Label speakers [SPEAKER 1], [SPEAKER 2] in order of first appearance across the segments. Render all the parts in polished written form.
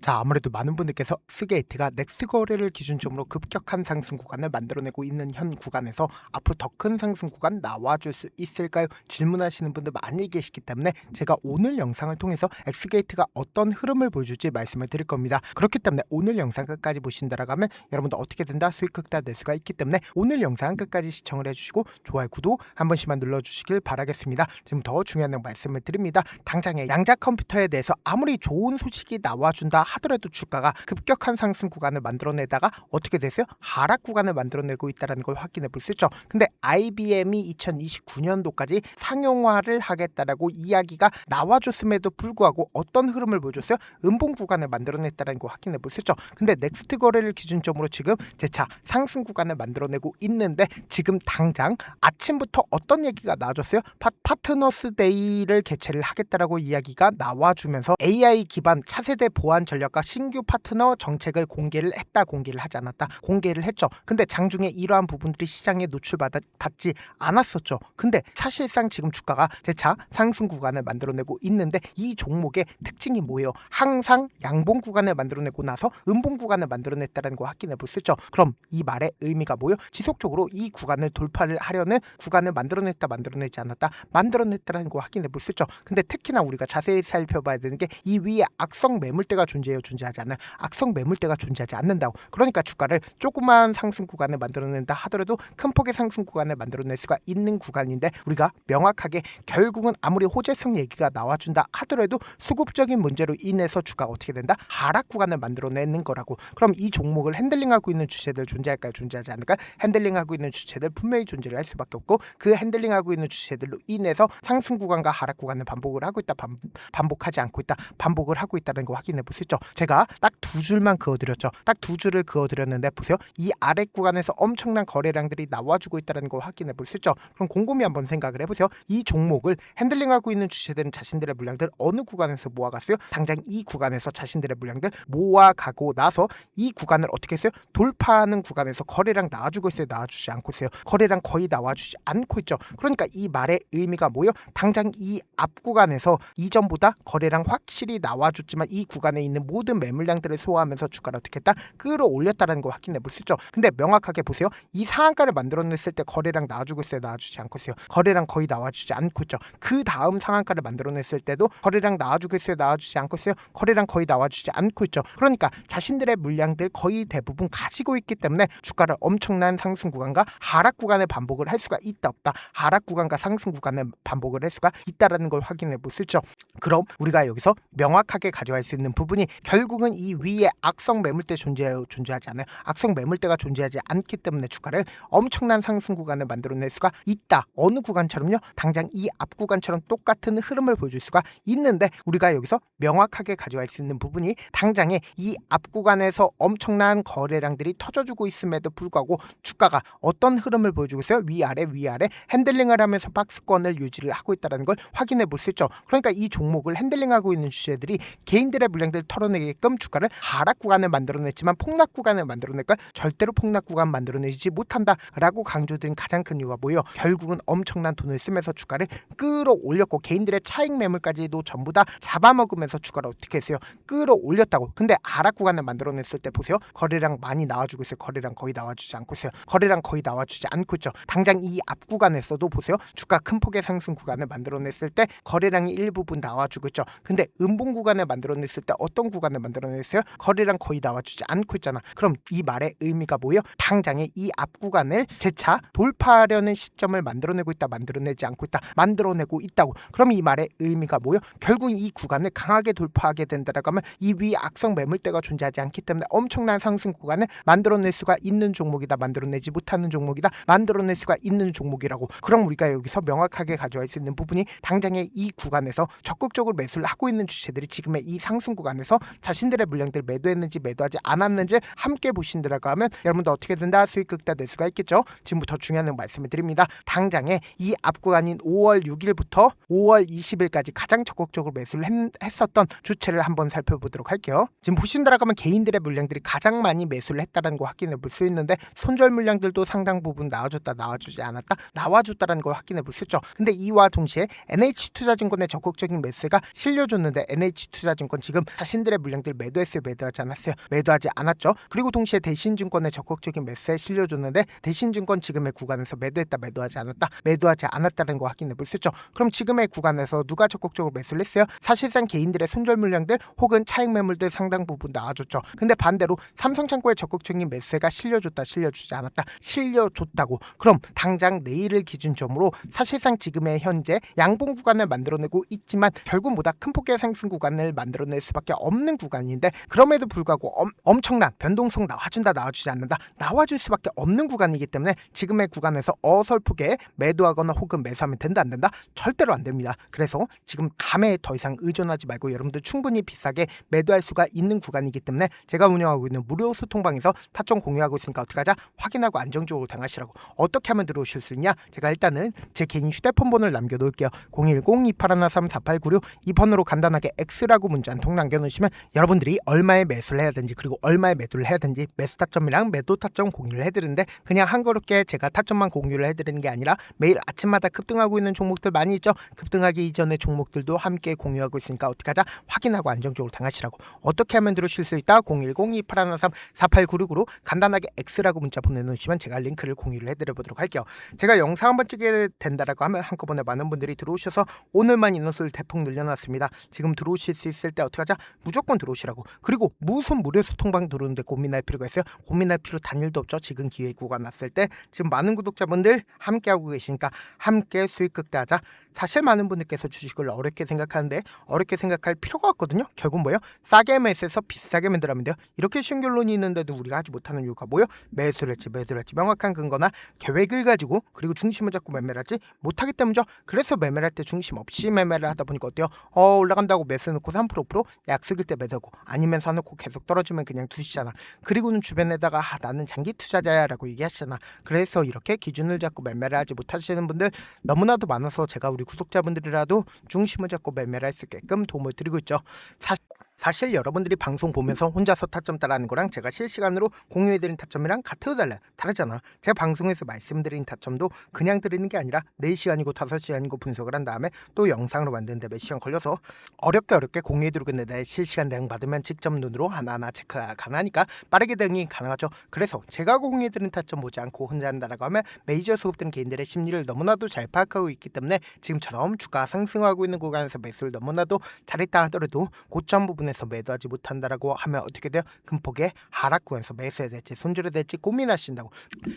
[SPEAKER 1] 자, 아무래도 많은 분들께서 엑스게이트가 넥스 거래를 기준점으로 급격한 상승 구간을 만들어내고 있는 현 구간에서 앞으로 더 큰 상승 구간 나와줄 수 있을까요? 질문하시는 분들 많이 계시기 때문에 제가 오늘 영상을 통해서 엑스게이트가 어떤 흐름을 보여줄지 말씀을 드릴 겁니다. 그렇기 때문에 오늘 영상 끝까지 보신다라고 하면 여러분도 어떻게 된다? 수익 극대화 낼 수가 있기 때문에 오늘 영상 끝까지 시청을 해주시고 좋아요, 구독 한 번씩만 눌러주시길 바라겠습니다. 지금 더 중요한 말씀을 드립니다. 당장에 양자 컴퓨터에 대해서 아무리 좋은 소식이 나와준다 하더라도 주가가 급격한 상승 구간을 만들어내다가 어떻게 됐어요? 하락 구간을 만들어내고 있다는 걸 확인해 볼 수 있죠. 근데 IBM이 2029년도까지 상용화를 하겠다라고 이야기가 나와줬음에도 불구하고 어떤 흐름을 보여줬어요? 음봉 구간을 만들어냈다는 거 확인해 볼 수 있죠. 근데 넥스트 거래를 기준점으로 지금 재차 상승 구간을 만들어내고 있는데 지금 당장 아침부터 어떤 얘기가 나와줬어요? 파트너스 데이를 개최를 하겠다라고 이야기가 나와주면서 AI 기반 차세대 보안 전략과 신규 파트너 정책을 공개를 하지 않았다. 공개를 했죠. 근데 장중에 이러한 부분들이 시장에 노출받지 않았었죠. 근데 사실상 지금 주가가 재차 상승 구간을 만들어내고 있는데 이 종목의 특징이 뭐예요? 항상 양봉 구간을 만들어내고 나서 음봉 구간을 만들어냈다는 거 확인해 볼 수 있죠. 그럼 이 말의 의미가 뭐예요? 지속적으로 이 구간을 돌파를 하려는 구간을 만들어냈다, 만들어내지 않았다, 만들어냈다는 거 확인해 볼 수 있죠. 근데 특히나 우리가 자세히 살펴봐야 되는 게 이 위에 악성 매물대가 존재해요, 존재하지 않아요? 악성 매물대가 존재하지 않는다고. 그러니까 주가를 조그만 상승 구간을 만들어낸다 하더라도 큰 폭의 상승 구간을 만들어낼 수가 있는 구간인데 우리가 명확하게 결국은 아무리 호재성 얘기가 나와준다 하더라도 수급적인 문제로 인해서 주가가 어떻게 된다? 하락 구간을 만들어내는 거라고. 그럼 이 종목을 핸들링하고 있는 주체들 존재할까요? 존재하지 않을까요? 핸들링하고 있는 주체들 분명히 존재를 할 수밖에 없고 그 핸들링하고 있는 주체들로 인해서 상승 구간과 하락 구간을 반복을 하고 있다, 반복하지 않고 있다, 반복을 하고 있다는 거 확인해 볼 수 있죠. 제가 딱 두 줄만 그어드렸죠. 딱 두 줄을 그어드렸는데 보세요. 이 아래 구간에서 엄청난 거래량들이 나와주고 있다는 거 확인해 볼 수 있죠. 그럼 곰곰이 한번 생각을 해보세요. 이 종목을 핸들링하고 있는 주체들은 자신들의 물량들 어느 구간에서 모아갔어요? 당장 이 구간에서 자신들의 물량들 모아가고 나서 이 구간을 어떻게 했어요? 돌파하는 구간에서 거래량 나와주고 있어요? 나와주지 않고 있어요? 거래량 거의 나와주지 않고 있죠. 그러니까 이 말의 의미가 뭐예요? 당장 이 앞 구간에서 이전보다 거래량 확실히 나와줬지만 이 구간에 있는 모든 매물량들을 소화하면서 주가를 어떻게 했다? 끌어올렸다는 거 확인해 볼 수 있죠. 근데 명확하게 보세요. 이 상한가를 만들어냈을 때 거래량 나와주고 있어요? 나와주지 않고 있어요? 거래량 거의 나와주지 않고 있죠. 그 다음 상한가를 만들어냈을 때도 거래량 나와주고 있어요? 나와주지 않고 있어요? 거래량 거의 나와주지 않고 있죠. 그러니까 자신들의 물량들 거의 대부분 가지고 있기 때문에 주가를 엄청난 상승 구간과 하락 구간을 반복을 할 수가 있다, 없다? 하락 구간과 상승 구간을 반복을 할 수가 있다라는 걸 확인해 볼 수 있죠. 그럼 우리가 여기서 명확하게 가져갈 수 있는 부분이 결국은 이 위에 악성 매물대 존재하지 않아요. 악성 매물대가 존재하지 않기 때문에 주가를 엄청난 상승 구간을 만들어낼 수가 있다. 어느 구간처럼요? 당장 이 앞 구간처럼 똑같은 흐름을 보여줄 수가 있는데 우리가 여기서 명확하게 가져갈 수 있는 부분이 당장에 이 앞 구간에서 엄청난 거래량들이 터져주고 있음에도 불구하고 주가가 어떤 흐름을 보여주고 있어요? 위아래 핸들링을 하면서 박스권을 유지를 하고 있다는 걸 확인해 볼 수 있죠. 그러니까 이 종목을 핸들링하고 있는 주체들이 개인들의 물량들을 털어내게끔 주가를 하락 구간을 만들어냈지만 폭락 구간을 만들어낼까? 절대로 폭락 구간 만들어내지 못한다라고 강조드린 가장 큰 이유가 뭐예요? 결국은 엄청난 돈을 쓰면서 주가를 끌어올렸고 개인들의 차익 매물까지도 전부 다 잡아먹으면서 주가를 어떻게 했어요? 끌어올렸다고. 근데 하락 구간을 만들어냈을 때 보세요. 거래량 많이 나와주고 있어요? 거래량 거의 나와주지 않고 있어요? 거래량 거의 나와주지 않고 있죠. 당장 이 앞 구간에서도 보세요. 주가 큰 폭의 상승 구간을 만들어냈을 때 거래량이 일부분 나와주고 있죠. 근데 음봉 구간을 만들어냈을 때 어떤 구간을 만들어냈어요? 거래량 거의 나와주지 않고 있잖아. 그럼 이 말의 의미가 뭐예요? 당장에 이 앞 구간을 재차 돌파하려는 시점을 만들어내고 있다, 만들어내지 않고 있다, 만들어내고 있다고. 그럼 이 말의 의미가 뭐예요? 결국 이 구간을 강하게 돌파하게 된다라고 하면 이 위에 악성 매물대가 존재하지 않기 때문에 엄청난 상승 구간을 만들어낼 수가 있는 종목이다, 만들어내지 못하는 종목이다, 만들어낼 수가 있는 종목이라고. 그럼 우리가 여기서 명확하게 가져갈 수 있는 부분이 당장에 이 구간에서 적극적으로 매수를 하고 있는 주체들이 지금의 이 상승 구간에서 자신들의 물량들 매도했는지 매도하지 않았는지 함께 보신다라고 하면 여러분도 어떻게 된다? 수익 극대화 낼 수가 있겠죠. 지금부터 중요한 말씀을 드립니다. 당장에 이 앞 구간인 5월 6일부터 5월 20일까지 가장 적극적으로 매수를 했었던 주체를 한번 살펴보도록 할게요. 지금 보신다라고 하면 개인들의 물량들이 가장 많이 매수를 했다는 거 확인해 볼 수 있는데 손절 물량들도 상당 부분 나와줬다, 나와주지 않았다, 나와줬다라는 걸 확인해 볼 수 있죠. 근데 이와 동시에 NH투자증권의 적극적인 매수 매수세가 실려줬는데 NH투자증권 지금 자신들의 물량들 매도했어요? 매도하지 않았어요? 매도하지 않았죠. 그리고 동시에 대신증권의 적극적인 매수에 실려줬는데 대신증권 지금의 구간에서 매도했다 매도하지 않았다 매도하지 않았다는 거 확인해 볼 수 있죠. 그럼 지금의 구간에서 누가 적극적으로 매수를 했어요? 사실상 개인들의 손절 물량들 혹은 차익 매물들 상당 부분 나와줬죠. 근데 반대로 삼성창고의 적극적인 매수세가 실려줬다 실려주지 않았다 실려줬다고. 그럼 당장 내일을 기준점으로 사실상 지금의 현재 양봉 구간을 만들어내고 있지만 결국 보다 큰 폭의 상승 구간을 만들어낼 수밖에 없는 구간인데 그럼에도 불구하고 엄청난 변동성 나와준다 나와주지 않는다 나와줄 수밖에 없는 구간이기 때문에 지금의 구간에서 어설프게 매도하거나 혹은 매수하면 된다 안 된다? 절대로 안 됩니다. 그래서 지금 감에 더 이상 의존하지 말고 여러분들 충분히 비싸게 매도할 수가 있는 구간이기 때문에 제가 운영하고 있는 무료 소통방에서 타점 공유하고 있으니까 어떻게 하자? 확인하고 안정적으로 당하시라고. 어떻게 하면 들어오실 수 있냐? 제가 일단은 제 개인 휴대폰 번호를 남겨놓을게요. 010-2813-4896 이 번호로 간단하게 X라고 문자 한 통 남겨놓으시면 여러분들이 얼마에 매수를 해야 되는지 그리고 얼마에 매도를 해야 되는지 매수 타점이랑 매도 타점 공유를 해드리는데 그냥 한거롭게 제가 타점만 공유를 해드리는 게 아니라 매일 아침마다 급등하고 있는 종목들 많이 있죠. 급등하기 이전의 종목들도 함께 공유하고 있으니까 어떻게 하자? 확인하고 안정적으로 당하시라고. 어떻게 하면 들으실 수 있다? 010-2813-4896으로 간단하게 X라고 문자 보내놓으시면 제가 링크를 공유를 해드려보도록 할게요. 제가 영상 한번 찍게 된다라고 하면 한꺼번에 많은 분들이 들어오셔서 오늘만 인원수를 대폭 늘려놨습니다. 지금 들어오실 수 있을 때 어떻게 하자? 무조건 들어오시라고. 그리고 무슨 무료 소통방 들어오는데 고민할 필요가 있어요? 고민할 필요 단일도 없죠. 지금 기회 구간 났을 때 지금 많은 구독자분들 함께하고 계시니까 함께 수익 극대하자. 사실 많은 분들께서 주식을 어렵게 생각하는데 어렵게 생각할 필요가 없거든요. 결국 뭐예요? 싸게 매수해서 비싸게 만들면 돼요. 이렇게 쉬운 결론이 있는데도 우리가 하지 못하는 이유가 뭐예요? 매수를 했지 매도를 했지 명확한 근거나 계획을 가지고 그리고 중심을 잡고 매매를 하지 못하기 때문이죠. 그래서 매매를 할 때 중심 없이 매매를 하다 보니까 어때요? 올라간다고 매수 넣고 3% 5% 약속일 때 매도고 아니면 사놓고 계속 떨어지면 그냥 두시잖아. 그리고는 주변에다가 나는 장기 투자자야 라고 얘기하시잖아. 그래서 이렇게 기준을 잡고 매매를 하지 못하시는 분들 너무나도 많아서 제가 우리 구독자분들이라도 중심을 잡고 매매를 할 수 있게끔 도움을 드리고 있죠. 사실 여러분들이 방송 보면서 혼자서 타점 따라하는 거랑 제가 실시간으로 공유해드린 타점이랑 같아요 달라요? 다르잖아. 제가 방송에서 말씀드린 타점도 그냥 드리는 게 아니라 4시간이고 5시간이고 분석을 한 다음에 또 영상으로 만드는데 몇 시간 걸려서 어렵게 공유해드리고 있는데 실시간 대응 받으면 직접 눈으로 하나하나 체크가 가능하니까 빠르게 대응이 가능하죠. 그래서 제가 공유해드린 타점 보지 않고 혼자 한다라고 하면 메이저 수급된 개인들의 심리를 너무나도 잘 파악하고 있기 때문에 지금처럼 주가 상승하고 있는 구간에서 매수를 너무나도 잘했다 하더라도 고점 부분에서 매도하지 못한다라고 하면 어떻게 돼요? 큰 폭의 하락 구간에서 매수해야 될지 손절해야 될지 고민하신다고.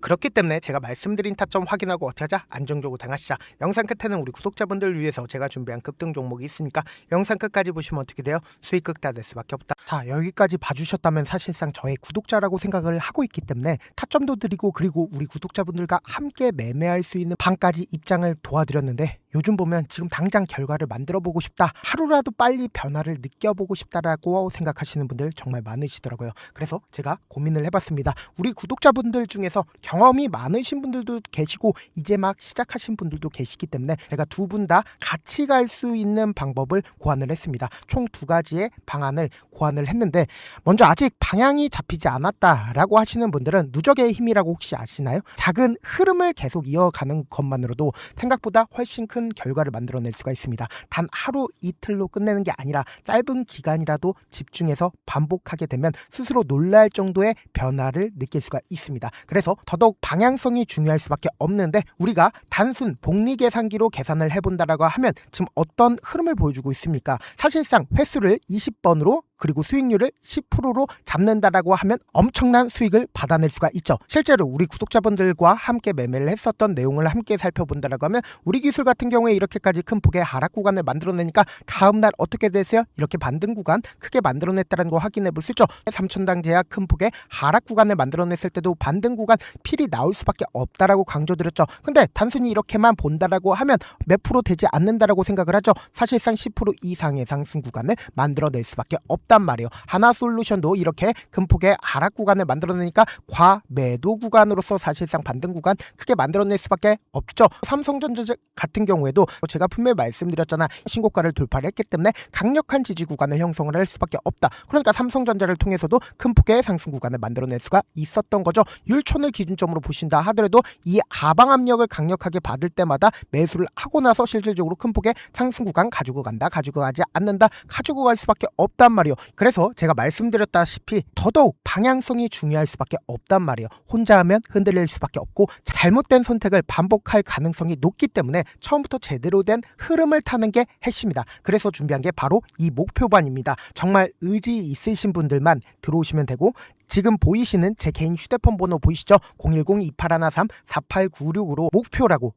[SPEAKER 1] 그렇기 때문에 제가 말씀드린 타점 확인하고 어떻게 하자? 안정적으로 당하시자. 영상 끝에는 우리 구독자분들 위해서 제가 준비한 급등 종목이 있으니까 영상 끝까지 보시면 어떻게 돼요? 수익 극대화될 수밖에 없다. 자, 여기까지 봐주셨다면 사실상 저의 구독자라고 생각을 하고 있기 때문에 타점도 드리고 그리고 우리 구독자분들과 함께 매매할 수 있는 방까지 입장을 도와드렸는데 요즘 보면 지금 당장 결과를 만들어 보고 싶다, 하루라도 빨리 변화를 느껴보고 싶다라고 생각하시는 분들 정말 많으시더라고요. 그래서 제가 고민을 해봤습니다. 우리 구독자분들 중에서 경험이 많으신 분들도 계시고 이제 막 시작하신 분들도 계시기 때문에 제가 두 분 다 같이 갈 수 있는 방법을 고안을 했습니다. 총 2가지의 방안을 고안을 했는데 먼저 아직 방향이 잡히지 않았다라고 하시는 분들은 누적의 힘이라고 혹시 아시나요? 작은 흐름을 계속 이어가는 것만으로도 생각보다 훨씬 큰 결과를 만들어낼 수가 있습니다. 단 하루 이틀로 끝내는 게 아니라 짧은 기간이라도 집중해서 반복하게 되면 스스로 놀랄 정도의 변화를 느낄 수가 있습니다. 그래서 더더욱 방향성이 중요할 수밖에 없는데 우리가 단순 복리 계산기로 계산을 해본다라고 하면 지금 어떤 흐름을 보여주고 있습니까? 사실상 횟수를 20번으로 그리고 수익률을 10%로 잡는다라고 하면 엄청난 수익을 받아낼 수가 있죠. 실제로 우리 구독자분들과 함께 매매를 했었던 내용을 함께 살펴본다라고 하면 우리 기술 같은 경우에 이렇게까지 큰 폭의 하락 구간을 만들어내니까 다음날 어떻게 됐어요? 이렇게 반등 구간 크게 만들어냈다는 거 확인해 볼 수 있죠. 3천당 제약 큰 폭의 하락 구간을 만들어냈을 때도 반등 구간 필이 나올 수밖에 없다라고 강조드렸죠. 근데 단순히 이렇게만 본다라고 하면 몇 프로 되지 않는다라고 생각을 하죠. 사실상 10% 이상의 상승 구간을 만들어낼 수밖에 없다. 없단 말이에요. 하나솔루션도 이렇게 큰 폭의 하락 구간을 만들어내니까 과매도 구간으로서 사실상 반등 구간 크게 만들어낼 수밖에 없죠. 삼성전자 같은 경우에도 제가 분명히 말씀드렸잖아. 신고가를 돌파를 했기 때문에 강력한 지지 구간을 형성을 할 수밖에 없다. 그러니까 삼성전자를 통해서도 큰 폭의 상승 구간을 만들어낼 수가 있었던 거죠. 율촌을 기준점으로 보신다 하더라도 이 하방 압력을 강력하게 받을 때마다 매수를 하고 나서 실질적으로 큰 폭의 상승 구간 가지고 간다, 가지고 가지 않는다, 가지고 갈 수밖에 없단 말이에요. 그래서 제가 말씀드렸다시피 더더욱 방향성이 중요할 수밖에 없단 말이에요. 혼자 하면 흔들릴 수밖에 없고 잘못된 선택을 반복할 가능성이 높기 때문에 처음부터 제대로 된 흐름을 타는 게 핵심이다. 그래서 준비한 게 바로 이 목표반입니다. 정말 의지 있으신 분들만 들어오시면 되고, 지금 보이시는 제 개인 휴대폰 번호 보이시죠? 010-2813-4896으로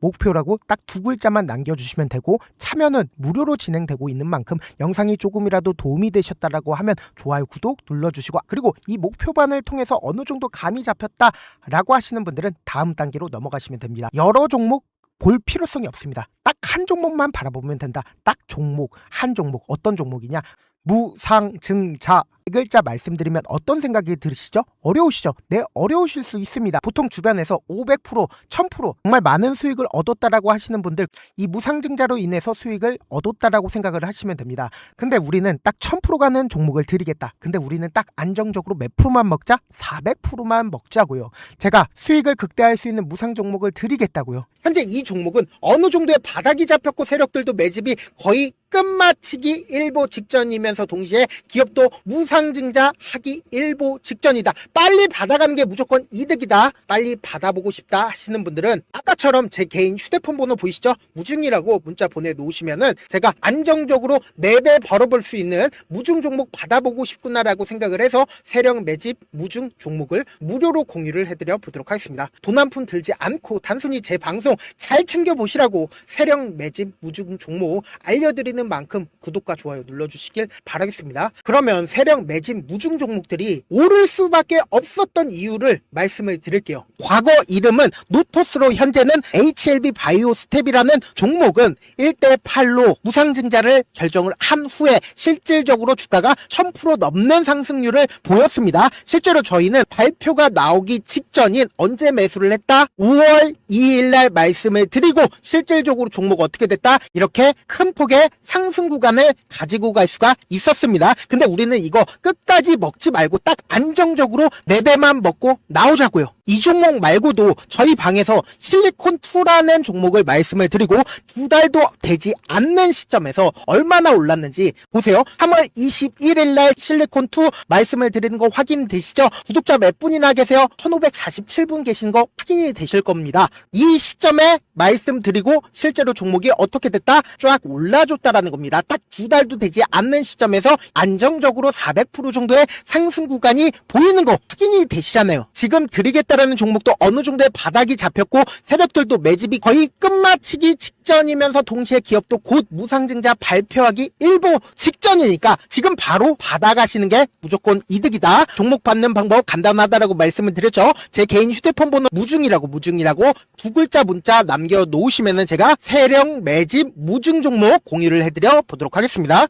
[SPEAKER 1] 목표라고 딱 두 글자만 남겨주시면 되고, 참여는 무료로 진행되고 있는 만큼 영상이 조금이라도 도움이 되셨다라고 하면 좋아요, 구독 눌러주시고, 그리고 이 목표반을 통해서 어느 정도 감이 잡혔다라고 하시는 분들은 다음 단계로 넘어가시면 됩니다. 여러 종목 볼 필요성이 없습니다. 딱 한 종목만 바라보면 된다. 딱 종목, 한 종목. 어떤 종목이냐? 무상증자. 이 글자 말씀드리면 어떤 생각이 들으시죠? 어려우시죠? 네, 어려우실 수 있습니다. 보통 주변에서 500%, 1000% 정말 많은 수익을 얻었다라고 하시는 분들, 이 무상증자로 인해서 수익을 얻었다라고 생각을 하시면 됩니다. 근데 우리는 딱 1000% 가는 종목을 드리겠다. 근데 우리는 딱 안정적으로 몇 프로만 먹자? 400%만 먹자고요. 제가 수익을 극대화할 수 있는 무상 종목을 드리겠다고요. 현재 이 종목은 어느 정도의 바닥이 잡혔고 세력들도 매집이 거의 끝마치기 일보 직전이면서 동시에 기업도 무상증자 하기 일보 직전이다. 빨리 받아가는 게 무조건 이득이다. 빨리 받아보고 싶다 하시는 분들은 아까처럼 제 개인 휴대폰 번호 보이시죠? 무중이라고 문자 보내놓으시면은 제가 안정적으로 4배 벌어볼 수 있는 무중 종목 받아보고 싶구나라고 생각을 해서 세력 매집 무중 종목을 무료로 공유를 해드려 보도록 하겠습니다. 돈 한 푼 들지 않고 단순히 제 방송 잘 챙겨보시라고 세력 매집 무중 종목 알려드리는 만큼 구독과 좋아요 눌러주시길 바라겠습니다. 그러면 세력 매집 무중 종목들이 오를 수밖에 없었던 이유를 말씀을 드릴게요. 과거 이름은 노토스로 현재는 HLB 바이오스텝이라는 종목은 1대8로 무상증자를 결정을 한 후에 실질적으로 주가가 1000% 넘는 상승률을 보였습니다. 실제로 저희는 발표가 나오기 직전인 언제 매수를 했다? 5월 2일날 말씀을 드리고 실질적으로 종목 어떻게 됐다? 이렇게 큰 폭의 상승 구간을 가지고 갈 수가 있었습니다. 근데 우리는 이거 끝까지 먹지 말고 딱 안정적으로 4배만 먹고 나오자고요. 이 종목 말고도 저희 방에서 실리콘2라는 종목을 말씀을 드리고 2달도 되지 않는 시점에서 얼마나 올랐는지 보세요. 3월 21일 날 실리콘2 말씀을 드리는 거 확인되시죠? 구독자 몇 분이나 계세요? 1547분 계신 거 확인이 되실 겁니다. 이 시점에 말씀드리고 실제로 종목이 어떻게 됐다? 쫙 올라줬다라는 겁니다. 딱 2달도 되지 않는 시점에서 안정적으로 400% 정도의 상승 구간이 보이는 거 확인이 되시잖아요. 지금 드리겠다라는 종목도 어느 정도의 바닥이 잡혔고 세력들도 매집이 거의 끝마치기 직전이면서 동시에 기업도 곧 무상증자 발표하기 일보 직전이니까 지금 바로 받아가시는 게 무조건 이득이다. 종목 받는 방법 간단하다라고 말씀을 드렸죠. 제 개인 휴대폰 번호 무중이라고 두 글자 문자 남겨놓으시면은 제가 세력 매집 무중 종목 공유를 해드려 보도록 하겠습니다.